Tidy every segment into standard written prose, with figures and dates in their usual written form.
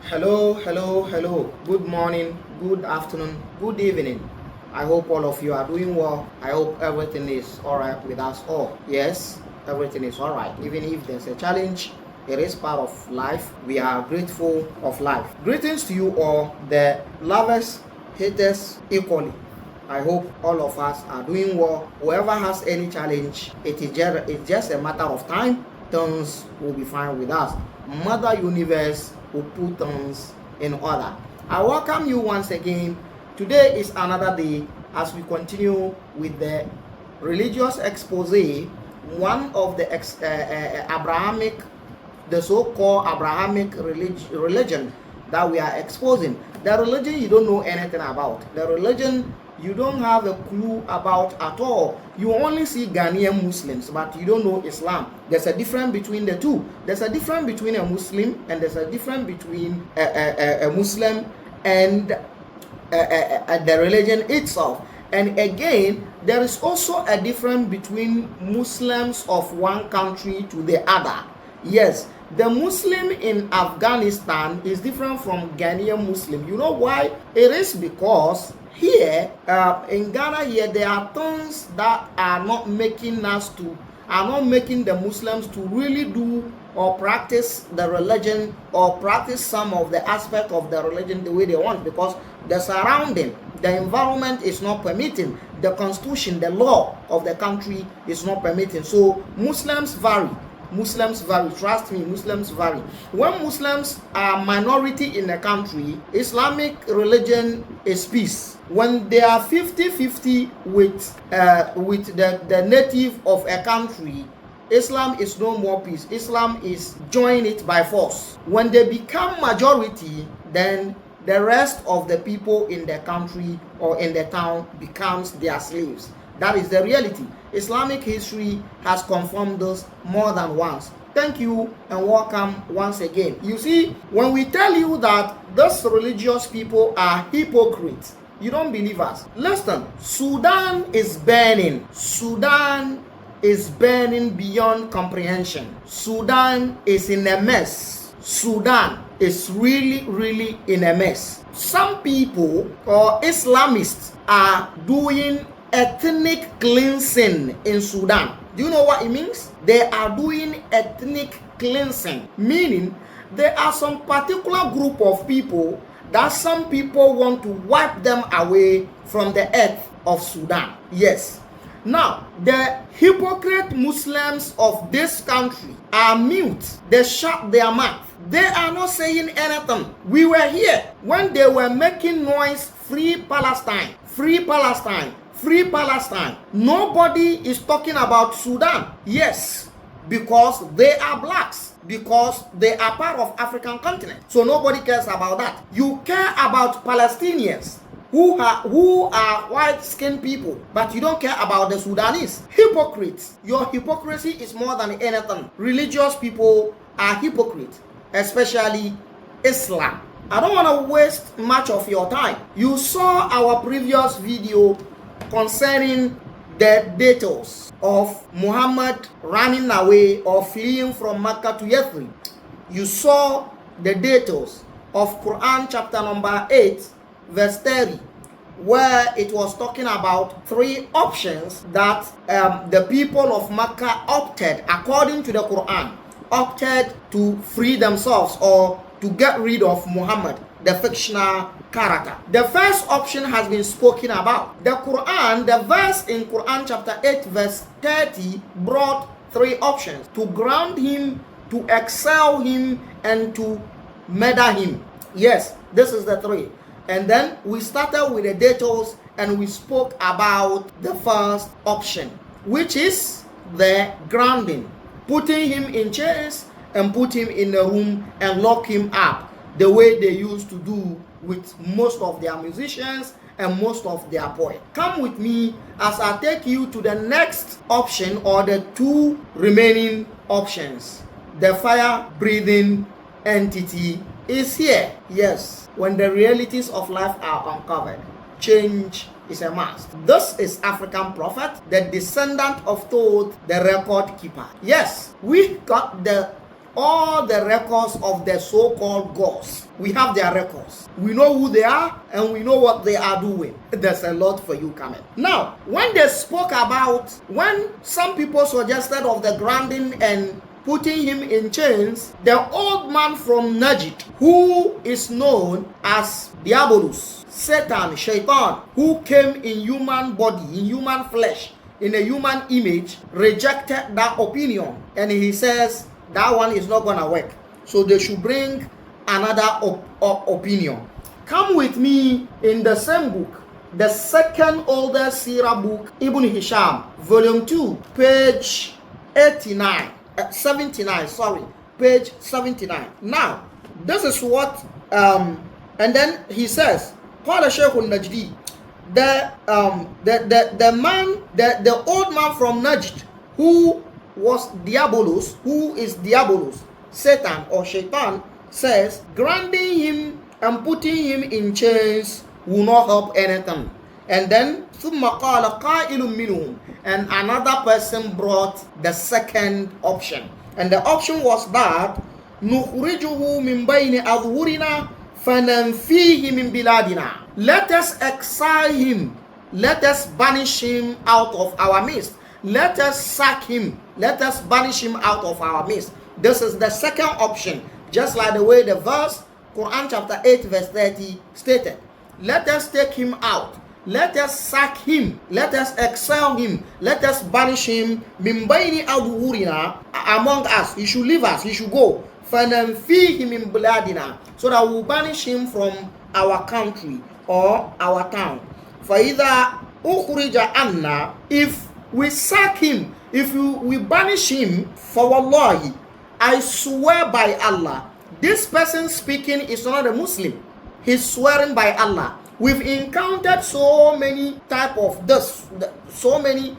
Hello. Good morning, good afternoon, good evening. I hope all of you are doing well. I hope everything is all right with us all. Yes, everything is all right. Even if there's a challenge, it is part of life. We are grateful of life. Greetings to you all, the lovers, haters equally. I hope all of us are doing well. Whoever has any challenge, it's just a matter of time. Things will be fine with us. Mother Universe will put things in order. I welcome you once again. Today is another day as we continue with the religious expose, one of the Abrahamic, the so-called Abrahamic religion that we are exposing. The religion you don't know anything about. The religion you don't have a clue about at all. You only see Ghanaian Muslims, but you don't know Islam. There's a difference between the two. There's a difference between a Muslim, and there's a difference between a Muslim and the religion itself. And again, there is also a difference between Muslims of one country to the other. Yes, the Muslim in Afghanistan is different from Ghanaian Muslim. You know why? It is because here in Ghana, here there are things that are not making the Muslims to really do or practice the religion or practice some of the aspect of the religion the way they want, because the surrounding, the environment is not permitting. The constitution, the law of the country is not permitting. So Muslims vary. Trust me, Muslims vary. When Muslims are minority in a country, Islamic religion is peace. When they are 50-50 with the native of a country, Islam is no more peace. Islam is join it by force. When they become majority, then the rest of the people in the country or in the town becomes their slaves. That is the reality. Islamic history has confirmed this more than once. Thank you and welcome once again. You see, when we tell you that those religious people are hypocrites, you don't believe us. Listen, Sudan is burning. Sudan is burning beyond comprehension. Sudan is in a mess. Sudan is really in a mess. Some people or Islamists are doing ethnic cleansing in Sudan. Do you know what it means? They are doing ethnic cleansing, meaning there are some particular group of people that some people want to wipe them away from the earth of Sudan. Yes. Now, the hypocrite Muslims of this country are mute. They shut their mouth. They are not saying anything. We were here when they were making noise, free Palestine, free Palestine, free Palestine. Nobody is talking about Sudan. Yes, because they are blacks, because they are part of African continent. So nobody cares about that. You care about Palestinians who are white-skinned people, but you don't care about the Sudanese. Hypocrites. Your hypocrisy is more than anything. Religious people are hypocrites, especially Islam. I don't want to waste much of your time. You saw our previous video concerning the details of Muhammad running away or fleeing from Makkah to Yathrib. You saw the details of Quran chapter number 8 verse 30, where it was talking about three options that the people of Makkah opted, according to the Quran, opted to free themselves or to get rid of Muhammad, the fictional character. The first option has been spoken about. The Quran, the verse in Quran chapter 8 verse 30 brought three options: to ground him, to exile him, and to murder him. Yes, this is the three. And then we started with the details and we spoke about the first option, which is the grounding, putting him in chains and put him in a room and lock him up, the way they used to do with most of their musicians and most of their poets. Come with me as I take you to the next option, or the two remaining options. The fire-breathing entity is here. Yes, when the realities of life are uncovered, change is a must. This is African prophet, the descendant of Thoth, the record keeper. Yes, we got the all the records of the so-called gods. We have their records. We know who they are and we know what they are doing. There's a lot for you coming. Now, when they spoke about, when some people suggested of the grounding and putting him in chains, the old man from Najd, who is known as Diabolus, Satan, Shaitan, who came in human body, in human flesh, in a human image, rejected that opinion. And he says that one is not going to work. So they should bring another opinion. Come with me in the same book, the second oldest Sirah book, Ibn Hisham, volume 2, page 79, page 79. Now, this is what, and then he says, قال الشيخ النجدي, the old man from Najd, who was Diabolus, who is Diabolus, Satan or Shaitan, says grounding him and putting him in chains will not help anything. And then ثم قال قائل منهم, and another person brought the second option, and the option was that نخرجه من بين أظهرنا فننفيه من بلادنا. Let us exile him, let us banish him out of our midst, let us sack him, let us banish him out of our midst. This is the second option, just like the way the verse, Quran chapter 8 verse 30 stated. Let us take him out, let us sack him, let us exile him, let us banish him min bayni adhurina, among us. He should leave us, he should go. فَنَنْفِيهِ مِنْ بِلَادِنَا, so that we will banish him from our country or our town. فَإِذَا أُخْرِجَ عَنَّا, if we sack him, if we banish him, فَوَاللَّهِ, I swear by Allah, this person speaking is not a Muslim. He's swearing by Allah. We've encountered so many type of this, so many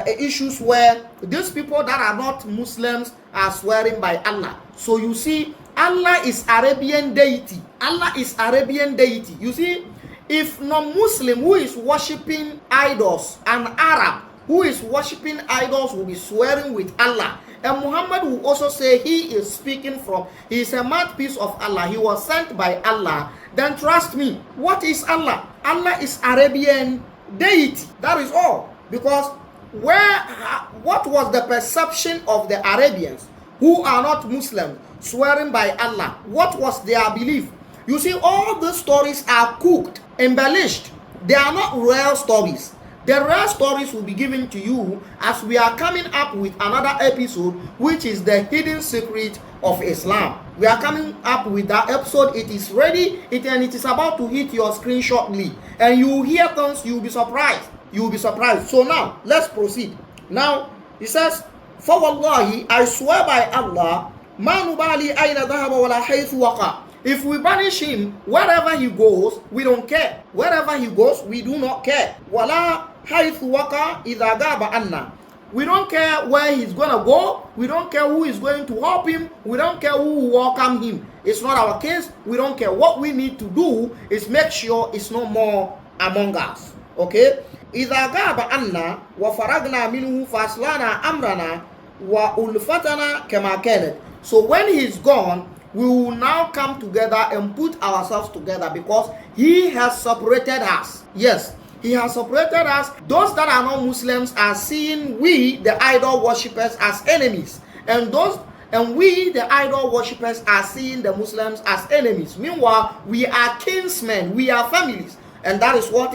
issues where these people that are not Muslims are swearing by Allah. So you see, Allah is Arabian deity. Allah is Arabian deity. You see, if non-Muslim who is worshipping idols, an Arab who is worshipping idols will be swearing with Allah, and Muhammad will also say he is speaking from, he is a mouthpiece of Allah, he was sent by Allah, then trust me, what is Allah? Allah is Arabian deity. That is all. Because what was the perception of the Arabians who are not Muslims swearing by Allah? What was their belief? You see, all the stories are cooked, embellished. They are not real stories. The real stories will be given to you as we are coming up with another episode, which is the hidden secret of Islam. We are coming up with that episode. It is ready, and it is about to hit your screen shortly, and you will hear things, you will be surprised. You will be surprised. So now, let's proceed. Now, he says, فَوَاللَّهِ, I swear by Allah, مَا نُبَالِي أَيْنَ ذَهَبَ وَلَا حَيْثُ وَقَعَ. If we banish him, wherever he goes, we don't care. Wherever he goes, we do not care. وَلَا حَيْثُ وَقَعَ إِذَا غَابَ عَنَّا. We don't care where he's going to go. We don't care who is going to help him. We don't care who will welcome him. It's not our case. We don't care. What we need to do is make sure it's no more among us. Okay? إِذَا غَابَ عَنَّا وَفَرَغْنَا مِنْهُ فَأَصْلَحْنَا أَمْرَنَا وَأُلْفَتَنَا كَمَا كَانَتْ. So when he's gone, we will now come together and put ourselves together, because he has separated us. Yes, he has separated us. Those that are not Muslims are seeing we, the idol worshippers, as enemies, and we, the idol worshippers, are seeing the Muslims as enemies. Meanwhile, we are kinsmen, we are families, and that is what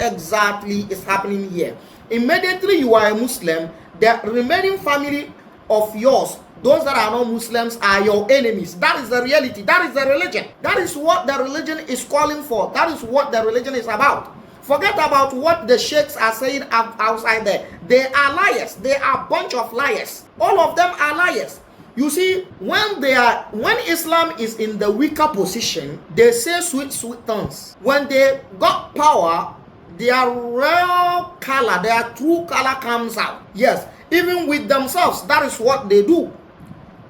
exactly is happening here. Immediately you are a Muslim, the remaining family of yours, those that are not Muslims, are your enemies. That is the reality. That is the religion. That is what the religion is calling for. That is what the religion is about. Forget about what the sheikhs are saying outside there. They are liars. They are a bunch of liars. All of them are liars. You see, when Islam is in the weaker position, they say sweet things. When they got power, their real color, their true color comes out. Yes, even with themselves, that is what they do.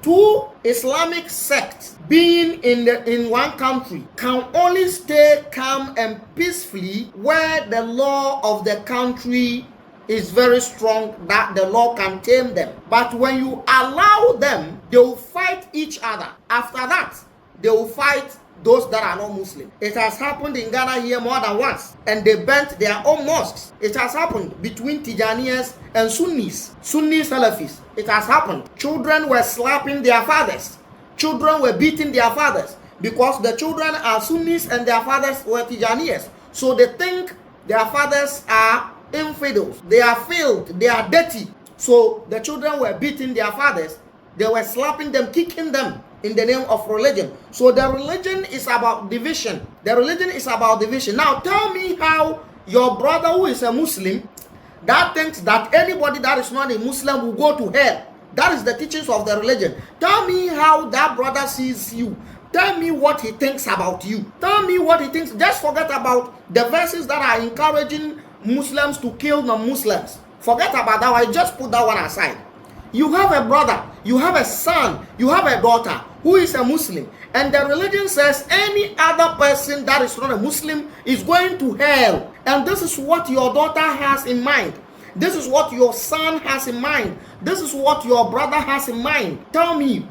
Two Islamic sects being in one country can only stay calm and peacefully where the law of the country is very strong that the law can tame them. But when you allow them, they will fight each other. After that, they will fight those that are not Muslim. It has happened in Ghana here more than once, and they burnt their own mosques. It has happened between Tijaniyas and Sunnis, Sunni Salafis. It has happened. Children were slapping their fathers. Children were beating their fathers because the children are Sunnis and their fathers were Tijaniyas. So they think their fathers are infidels. They are failed. They are dirty. So the children were beating their fathers. They were slapping them, kicking them in the name of religion. So the religion is about division. The religion is about division. Now tell me how your brother who is a Muslim that thinks that anybody that is not a Muslim will go to hell. That is the teachings of the religion. Tell me how that brother sees you. Tell me what he thinks about you. Tell me what he thinks. Just forget about the verses that are encouraging Muslims to kill non-Muslims. Forget about that one. Just put that one aside. You have a brother, you have a son, you have a daughter who is a Muslim, and the religion says any other person that is not a Muslim is going to hell. And this is what your daughter has in mind. This is what your son has in mind. This is what your brother has in mind. Tell me,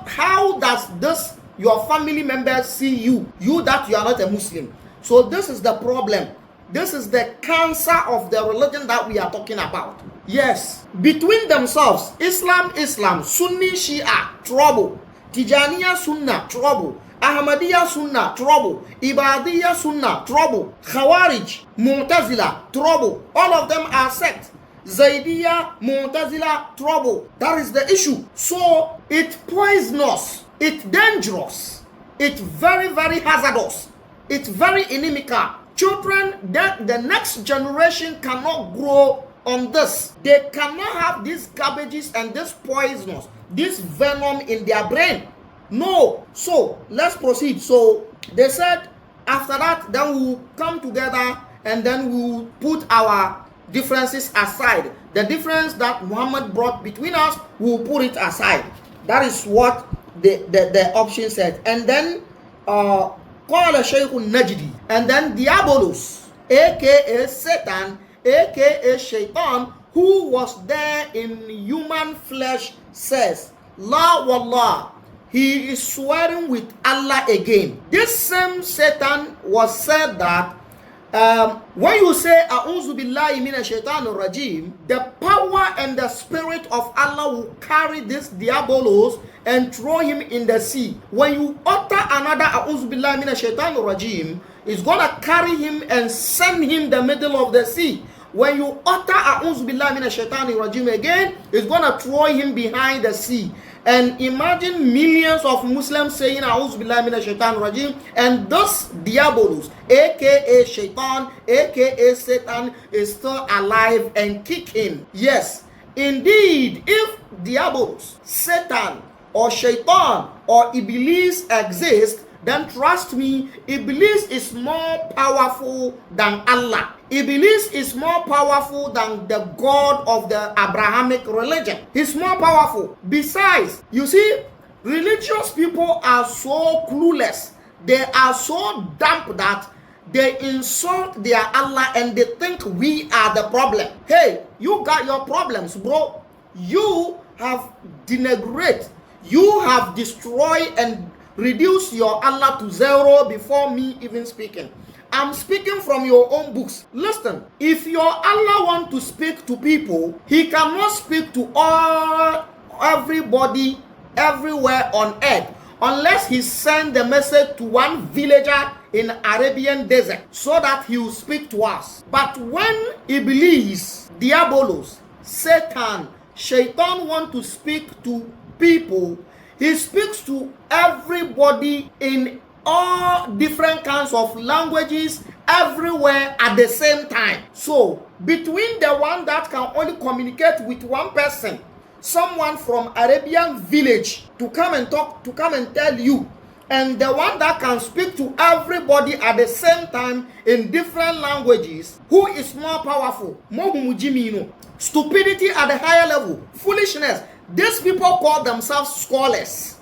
how does this your family members see you that you are not a Muslim? So this is the problem. This is the cancer of the religion that we are talking about. Yes, between themselves, Islam, Sunni, Shia, trouble. Tijaniya, Sunnah, trouble. Ahmadiyya, Sunnah, trouble. Ibadiyya, Sunnah, trouble. Khawarij, Mu'tazila, trouble. All of them are sects. Zaydiyya, Mu'tazila, trouble. That is the issue. So, it's poisonous. It's dangerous. It's very, very hazardous. It's very inimical. Children, the next generation cannot grow on this. They cannot have these garbages and this poisonous, this venom in their brain. No. So let's proceed. So they said after that, then we'll come together and then we'll put our differences aside. The difference that Muhammad brought between us, we'll put it aside. That is what the option said. And then Qala Shaykhun Najdi, and then Diabolus, aka Satan, aka Shaitan, who was there in human flesh, says, La wallah, he is swearing with Allah again. This same Satan was said that when you say A'udhu billahi minash shaitanir rajim, the power and the spirit of Allah will carry this Diabolos and throw him in the sea. When you utter another A'udhu billahi minash shaitanir rajim, it's gonna carry him and send him the middle of the sea. When you utter A'udhu billahi minash shaitanir rajim again, it's gonna throw him behind the sea. And imagine millions of Muslims saying A'udhu billahi minash shaitanir rajim, and this Diabolus, aka Shaitan, aka Satan, is still alive and kicking. Yes, indeed, if Diabolus, Satan, or Shaitan, or Iblis exist, then trust me, Iblis is more powerful than Allah. Iblis is more powerful than the God of the Abrahamic religion. He's more powerful. Besides, you see, religious people are so clueless. They are so dumb that they insult their Allah and they think we are the problem. Hey, you got your problems, bro. You have denigrated, you have destroyed and reduced your Allah to zero before me even speaking. I'm speaking from your own books. Listen, if your Allah wants to speak to people, he cannot speak to everybody everywhere on earth unless he send the message to one villager in Arabian desert so that he will speak to us. But when Iblis, Diabolos, Satan, Shaitan want to speak to people, he speaks to everybody in all different kinds of languages everywhere at the same time. So between the one that can only communicate with one person, someone from Arabian village to come and talk, to come and tell you, and the one that can speak to everybody at the same time in different languages, who is more powerful? Stupidity at the higher level, foolishness. These people call themselves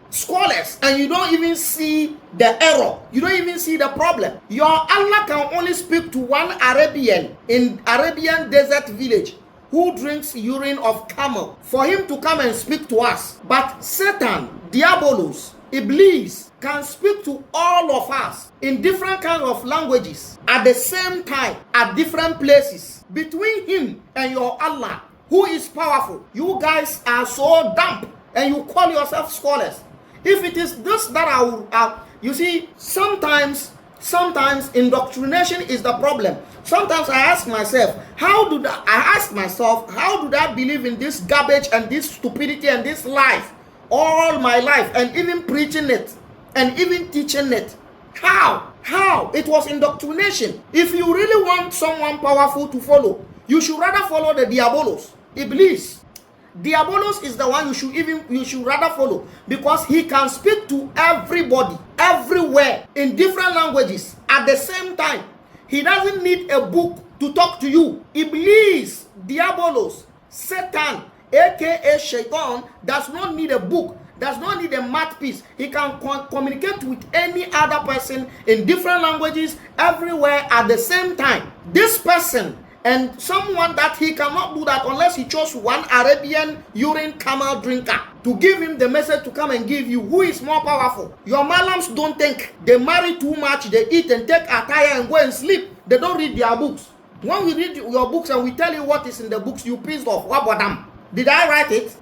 scholars, and you don't even see the error, you don't even see the problem. Your Allah can only speak to one Arabian in Arabian desert village who drinks urine of camel for him to come and speak to us. But Satan, Diabolos, Iblis can speak to all of us in different kinds of languages at the same time, at different places. Between him and your Allah, who is powerful, you guys are so dumb and you call yourself scholars. If it is this that I will, you see, sometimes indoctrination is the problem. Sometimes I ask myself, how do I believe in this garbage and this stupidity and this life all my life, and even preaching it and even teaching it? How? It was indoctrination. If you really want someone powerful to follow, you should rather follow the Diabolos, Iblis. Diabolos is the one you should rather follow, because he can speak to everybody, everywhere, in different languages at the same time. He doesn't need a book to talk to you. Iblis, Diabolos, Satan, aka Shaitan, does not need a book, does not need a math piece. He can communicate with any other person in different languages everywhere at the same time. This person and someone that he cannot do that unless he chose one Arabian urine camel drinker to give him the message to come and give you. Who is more powerful? Your Malams don't think. They marry too much, they eat and take attire and go and sleep. They don't read their books. When we read your books and we tell you what is in the books, you pissed off. What about them? Did I write it?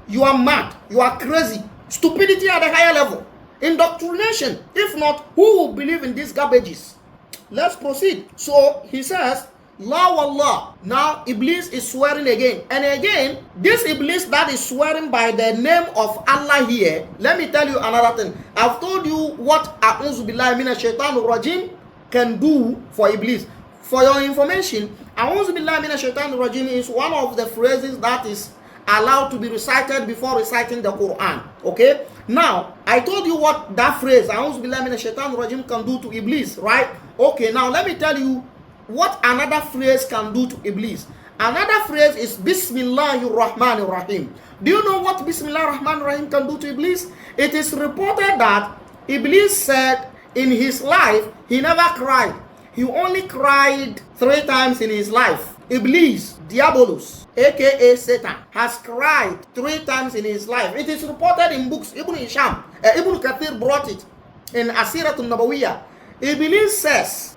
You are mad. You are crazy. Stupidity at a higher level. Indoctrination. If not, who will believe in these garbages? Let's proceed. So he says, La wallah. Now Iblis is swearing again. And again, this Iblis that is swearing by the name of Allah here, let me tell you another thing. I've told you what A'udhu billahi minash shaitanir rajim can do for Iblis. For your information, A'udhu billahi minash shaitanir rajim is one of the phrases that is allowed to be recited before reciting the Quran. Okay? Now, I told you what that phrase, A'udhu billahi minash shaitanir rajim, can do to Iblis, right? Okay, now let me tell you what another phrase can do to Iblis. Another phrase is Bismillahir Rahmanir Rahim. Do you know what Bismillahir Rahmanir Rahim can do to Iblis? It is reported that Iblis said in his life he never cried. He only cried 3 times in his life. Iblis, Diabolos, aka Satan, has cried 3 times in his life. It is reported in books. Ibn Hisham, Ibn Kathir brought it in Asiratun Nabawiyah. Iblis says,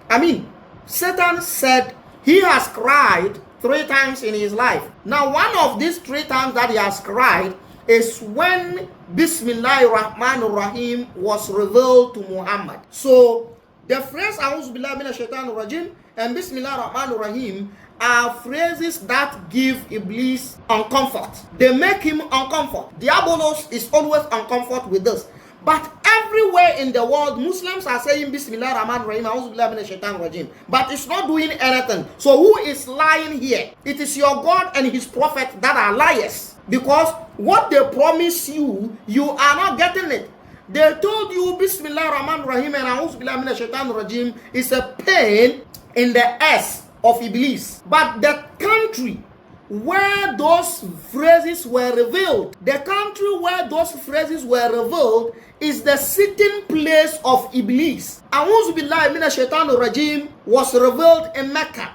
Satan said he has cried 3 times in his life. Now, one of these 3 times that he has cried is when Bismillahir Rahmanir Rahim was revealed to Muhammad. So, the phrase A'udhu billahi minash shaitanir rajim and Bismillahir Rahmanir Rahim are phrases that give Iblis uncomfort. They make him uncomfort. Diabolos is always uncomfort with this. But everywhere in the world, Muslims are saying Bismillah Rahman Rahim, A'udhu billahi minash shaitanir rajim, but it's not doing anything. So who is lying here? It is your God and his prophet that are liars. Because what they promise you, you are not getting it. They told you Bismillah Rahman Rahim and A'udhu billahi minash shaitanir rajim is a pain in the ass of Iblis. But the country where those phrases were revealed, is the sitting place of Iblis. A'udhu billahi minash shaitanir rajim was revealed in Makkah.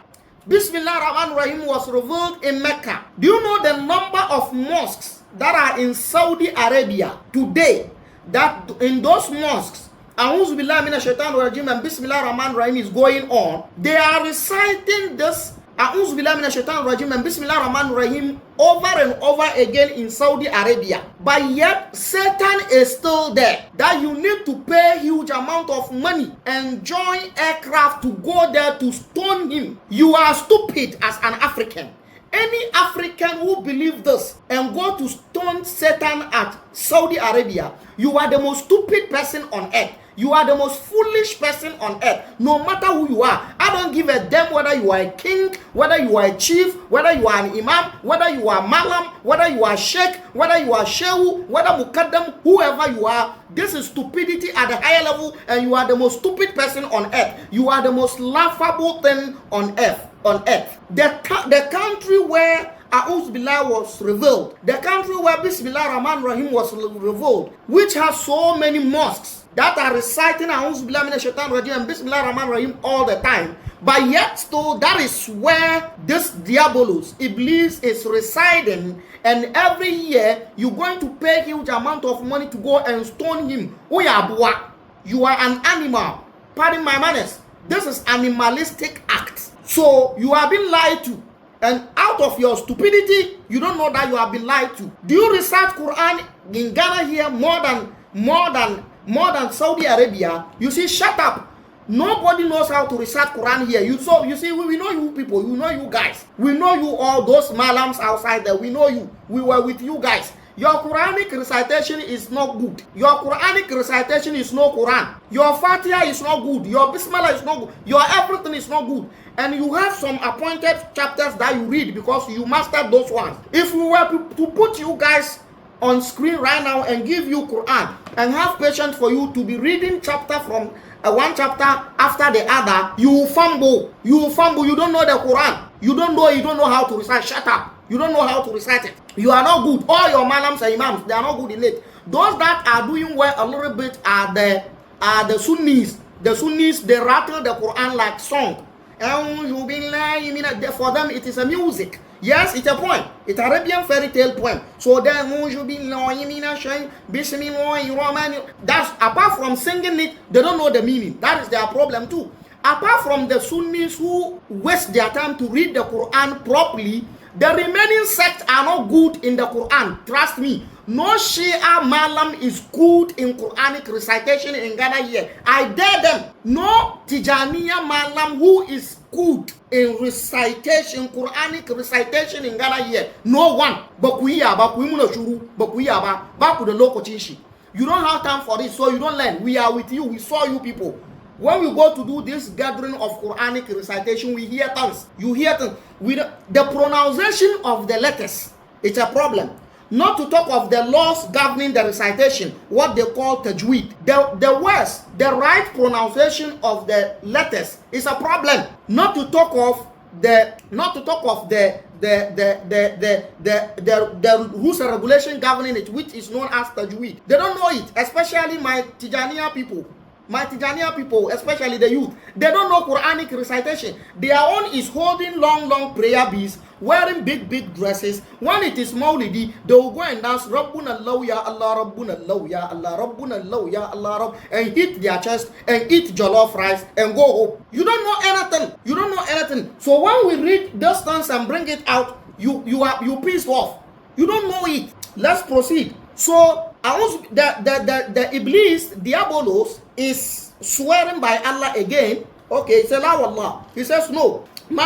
Bismillah Rahman Rahim was revealed in Makkah. Do you know the number of mosques that are in Saudi Arabia today? That in those mosques, A'udhu billahi minash shaitanir rajim and Bismillah Rahman Rahim is going on. They are reciting this A'udhu billahi minash shaitanir rajim and Bismillah Rahman Rahim over and over again in Saudi Arabia. But yet Satan is still there. That you need to pay huge amount of money and join aircraft to go there to stone him. You are stupid as an African. Any African who believes this and go to stone Satan at Saudi Arabia, you are the most stupid person on earth. You are the most foolish person on earth, no matter who you are. I don't give a damn whether you are a king, whether you are a chief, whether you are an imam, whether you are malam, whether you are sheikh, whether you are shehu, whether mukaddam, whoever you are. This is stupidity at a higher level, and you are the most stupid person on earth. You are the most laughable thing on earth. The country where A'udhu Billah was revealed, the country where Bismillah Rahman Rahim was revealed, which has so many mosques that are reciting A'udhu Billah minash shaitanir rajim and Bismillah Rahman Rahim all the time, But yet still, that is where this diabolos, Iblis, is residing, and every year you're going to pay huge amount of money to go and stone him. You are an animal. Pardon my manners. This is animalistic act. So you have been lied to, and out of your stupidity, you don't know that you have been lied to. Do you recite Quran in Ghana here more than Saudi Arabia? You see, shut up. Nobody knows how to recite Quran here. You see, we know you people. We know you guys. We know you all, those malams outside there. We know you. We were with you guys. Your Quranic recitation is not good. Your Quranic recitation is no Quran. Your Fatiha is not good. Your Bismillah is not good. Your everything is not good. And you have some appointed chapters that you read because you mastered those ones. If we were to put you guys on screen right now and give you Quran and have patience for you to be reading chapter from one chapter after the other, you will fumble. You will fumble. You don't know the Quran. You don't know how to recite. Shut up. You don't know how to recite it. You are not good. All your malams and imams, they are not good in it. Those that are doing well a little bit are the Sunnis. The Sunnis, they rattle the Quran like song. For them, it is a music. Yes, it's a poem. It's an Arabian fairy tale poem. So then, that's apart from singing it, they don't know the meaning. That is their problem too. Apart from the Sunnis who waste their time to read the Quran properly, the remaining sects are not good in the Quran. Trust me. No Shia Malam is good in Quranic recitation in Ghana here. I dare them. No Tijaniya Malam who is good in recitation, Quranic recitation in Ghana here. No one. You don't have time for this, so you don't learn. We are with you. We saw you people. When we go to do this gathering of Quranic recitation, we hear tongues. You hear tongues. The pronunciation of the letters, it's a problem. Not to talk of the laws governing the recitation, what they call tajweed. The words, the right pronunciation of the letters is a problem. Not to talk of the rules and regulation governing it, which is known as tajweed. They don't know it, especially my Tijaniya people. My Tijaniya people, especially the youth, they don't know Quranic recitation. Their own is holding long prayer beads, wearing big dresses. When it is Maulidi, they will go and dance Rabbuna Allah ya Allah, Rabbuna Allah ya Allah, Rabbuna Allah ya Allah, and hit their chest and eat jollof rice and go home. You don't know anything. You don't know anything. So when we read those things and bring it out, you pissed off. You don't know it. Let's proceed. So the Iblis, Diabolos, is swearing by Allah again. Okay, it's Allah. He says no. And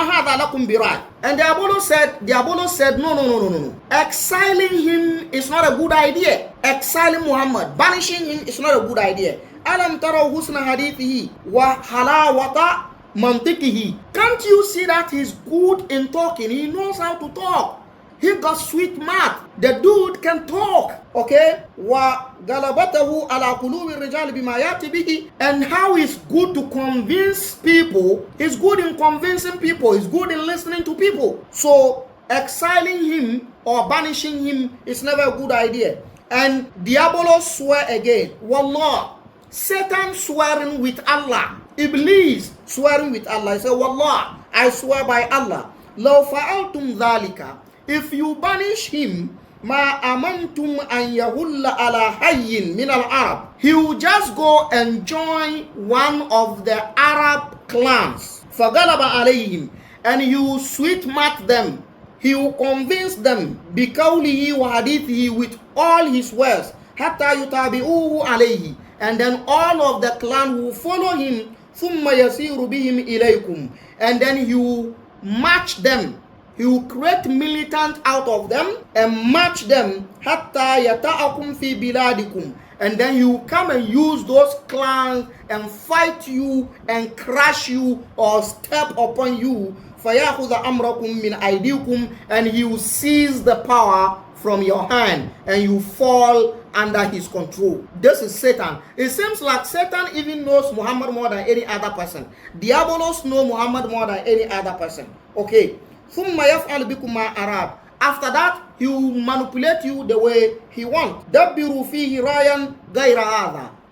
Diabolos said, no. Exiling him is not a good idea. Exiling Muhammad, banishing him is not a good idea. Alam taraw husna hadithihi wa halawata mantiqihi. Can't you see that he's good in talking? He knows how to talk. He got sweet mouth. The dude can talk. Okay? Wa galabatahu ala qulubi rijal bima yati bihi. And how he's good to convince people. He's good in convincing people. He's good in listening to people. So exiling him or banishing him is never a good idea. And Diabolos swear again. Wallah. Satan swearing with Allah. Iblis swearing with Allah. He said, Wallah, I swear by Allah. Law fa'altum dhalika. If you banish him, ma amantum an yahulla ala hayyin min al-Arab. He will just go and join one of the Arab clans. Fagalaba alayhim. And he will sweet-mat them. He will convince them bikawlihi wa hadithihi with all his words. Hatta yutabi'uhu alayhi. And then all of the clan will follow him. Thumma yasiru bihim ilaykum. And then he will march them. He will create militant out of them and march them hatta yata'akum fi biladikum. And then he will come and use those clans and fight you and crush you or step upon you. Fayakhudha amrakum min aydikum, and he will seize the power from your hand and you fall under his control. This is Satan. It seems like Satan even knows Muhammad more than any other person. Diabolos know Muhammad more than any other person. Okay. After that, he will manipulate you the way he wants.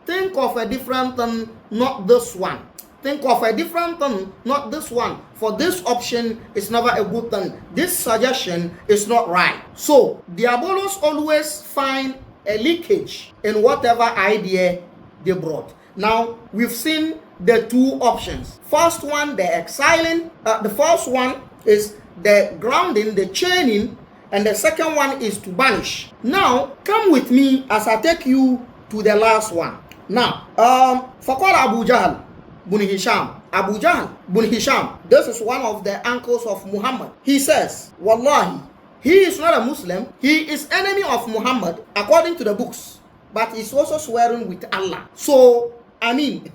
Think of a different thing, not this one. think of a different thing, not this one. For this option is never a good thing. This suggestion is not right. So Diabolos always find a leakage in whatever idea they brought. Now we've seen the two options. First one, the exiling. The first one is the grounding, the chaining, and the second one is to banish. Now come with me as I take you to the last one. Now, Fakar Abu Jahl bin Hisham. Abu Jahl bin Hisham, this is one of the uncles of Muhammad. He says, Wallahi, he is not a Muslim. He is enemy of Muhammad according to the books, but he's also swearing with Allah. So, I mean,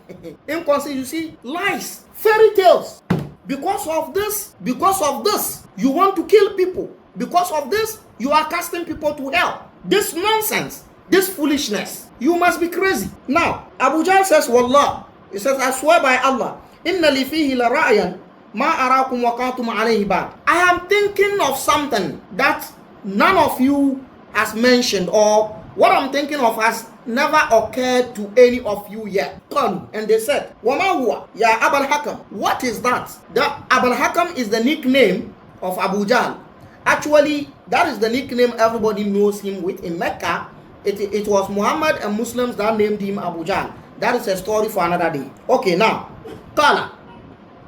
inconsistency, lies, fairy tales. Because of this, you want to kill people. Because of this, you are casting people to hell. This nonsense, this foolishness, you must be crazy. Now, Abu Jahl says, Wallah, he says, I swear by Allah, inna li fihi la ra'yan ma arakum waqatum alayhi ba'd. I am thinking of something that none of you has mentioned, or what I'm thinking of has never occurred to any of you yet. And they said, Wama huwa ya Abul Hakam. What is that? The Abul Hakam is the nickname of Abu Jahl. Actually, that is the nickname everybody knows him with in Mecca. It was Muhammad and Muslims that named him Abu Jahl. That is a story for another day. Okay, now, Qala.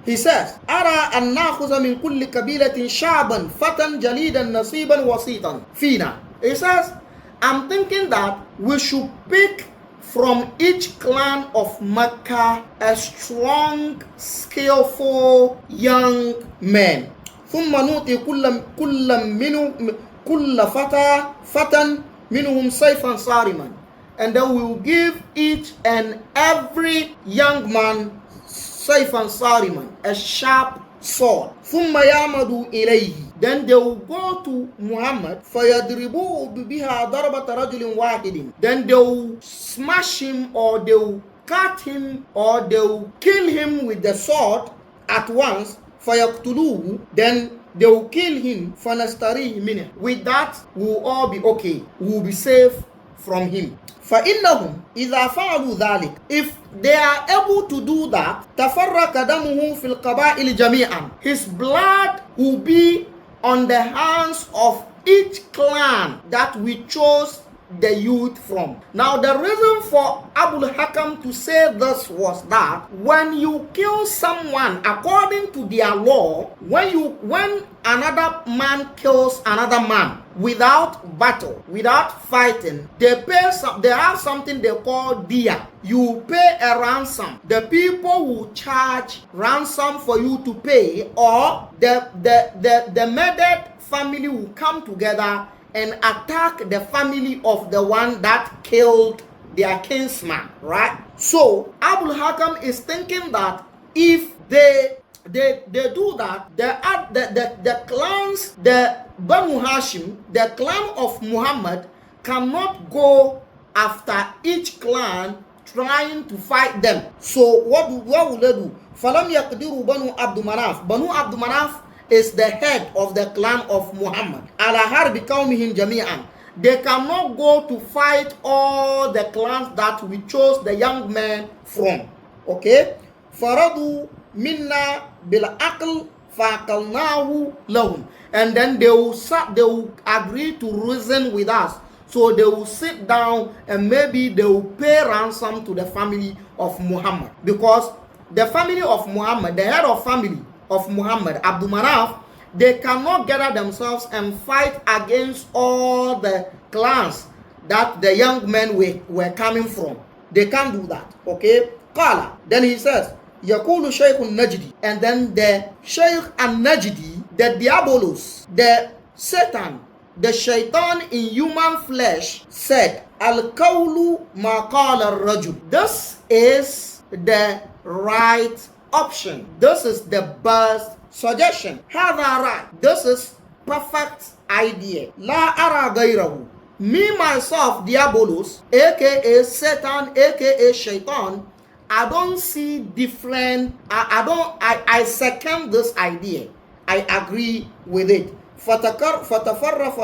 He says, Ara an nakhuza min kulli kabilatin shaban fatan jalidan nasiban wasitan fina. He says, I'm thinking that we should pick from each clan of Mecca a strong, skillful young man. ثم نؤتي كل فتى منهم سيفا صارما. And then we will give each and every young man sayfan sariman, a sharp sword. ثم يعمدوا إليه. Then they will go to Muhammad فيضربوه بها ضربة رجل واحد. Then they will smash him, or they will cut him, or they will kill him with the sword at once. فيقتلوه. Then they will kill him. فنستريه منه. With that, we will all be okay. We will be safe from him. فإنهم إذا فعلوا ذلك, if they are able to do that, تفرق دمه في القبائل جميعا. His blood will be on the hands of each clan that we chose the youth from. Now the reason for Abu Hakam to say this was that when you kill someone according to their law, when another man kills another man without battle, without fighting, they have something they call diya. You pay a ransom. The people will charge ransom for you to pay, or the murdered family will come together and attack the family of the one that killed their kinsman, right? So Abu Hakam is thinking that if they do that, the clans, the Banu Hashim, the clan of Muhammad, cannot go after each clan trying to fight them. So what will they do? Falam yaqdiru Banu Abdul Manaf. Banu Abdul Manaf is the head of the clan of Muhammad. Ala harbi qawmihim jami'an. They cannot go to fight all the clans that we chose the young men from. Okay? Faradu minna bil aql faqalnahu lahum. And then they will agree to reason with us. So they will sit down and maybe they will pay ransom to the family of Muhammad. Because the family of Muhammad, the head of family of Muhammad, Abdul Manaf, they cannot gather themselves and fight against all the clans that the young men were coming from. They can't do that. Okay? Qala. Then he says, Yakulu Shaykh al-Najdi. And then the Shaykh al-Najdi, the Diabolos, the Satan, the Shaitan in human flesh, said, Al-Qawlu ma qala al-Rajul. This is the right option. This is the best suggestion. Hadha right. This is perfect idea. La ara ghayrahu. Me myself, Diabolos, aka Satan, aka Shaitan, I don't see different. I second this idea. I agree with it. فَتَفَرَّقَ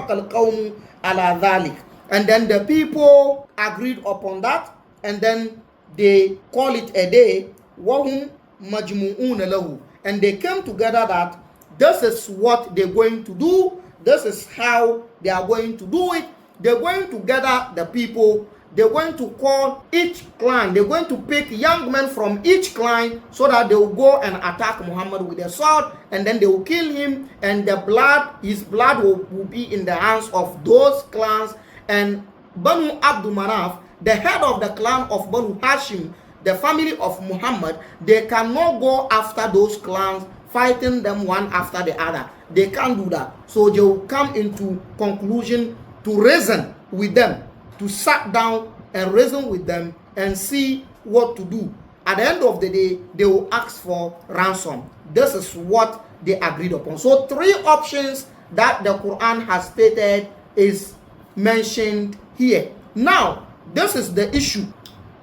الْقَوْمُ عَلَى ذَلِكَ. And then the people agreed upon that, and then they call it a day, وَهُمْ مَجْمُعُونَ لَهُ. And they came together that this is what they're going to do. This is how they are going to do it. They're going to gather the people. They're going to call each clan. They're going to pick young men from each clan so that they will go and attack Muhammad with a sword, and then they will kill him, and his blood will be in the hands of those clans. And Banu Abdul Manaf, the head of the clan of Banu Hashim, the family of Muhammad, they cannot go after those clans, fighting them one after the other. They can't do that. So they will come into conclusion to reason with them, to sit down and reason with them and see what to do. At the end of the day, they will ask for ransom. This is what they agreed upon. So 3 options that the Quran has stated is mentioned here. Now, this is the issue.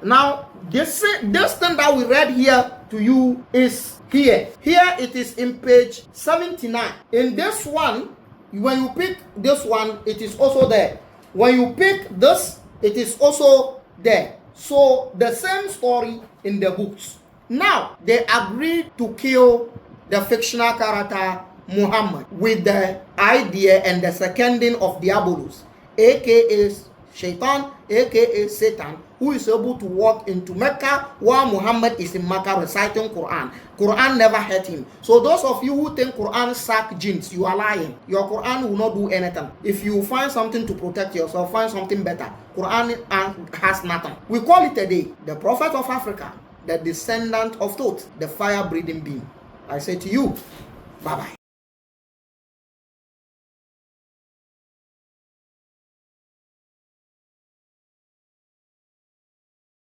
Now, this thing that we read here to you is here. Here it is in page 79. In this one, when you pick this one, it is also there. When you pick this, it is also there. So the same story in the books. Now, they agreed to kill the fictional character Muhammad with the idea and the seconding of Diabolus, aka Shaitan, aka Satan, who is able to walk into Mecca while Muhammad is in Makkah reciting Quran. Quran never hurt him. So those of you who think Quran sack jinns, you are lying. Your Quran will not do anything. If you find something to protect yourself, find something better. Quran has nothing. We call it a day. The Prophet of Africa, the descendant of Thoth, the fire-breathing being. I say to you, bye-bye.